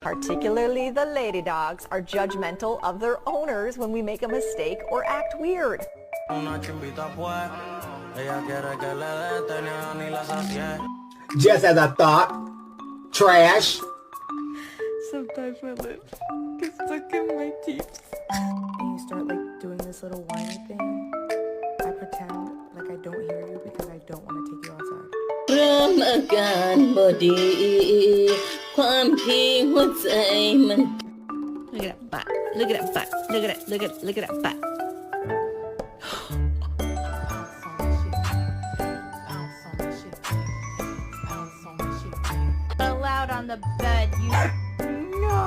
Particularly the lady dogs are judgmental of their owners when we make a mistake or act weird. Just as I thought. Trash. Sometimes my lips get stuck in my teeth. And you start like doing this little whiny thing. I pretend like I don't hear you because I don't want to take you outside. เริ่มอาการบ่ดีความที่หัวใจมัน Look at that butt. Look at that butt. Look at that. Look at that butt. Allowed on the bed, you. No!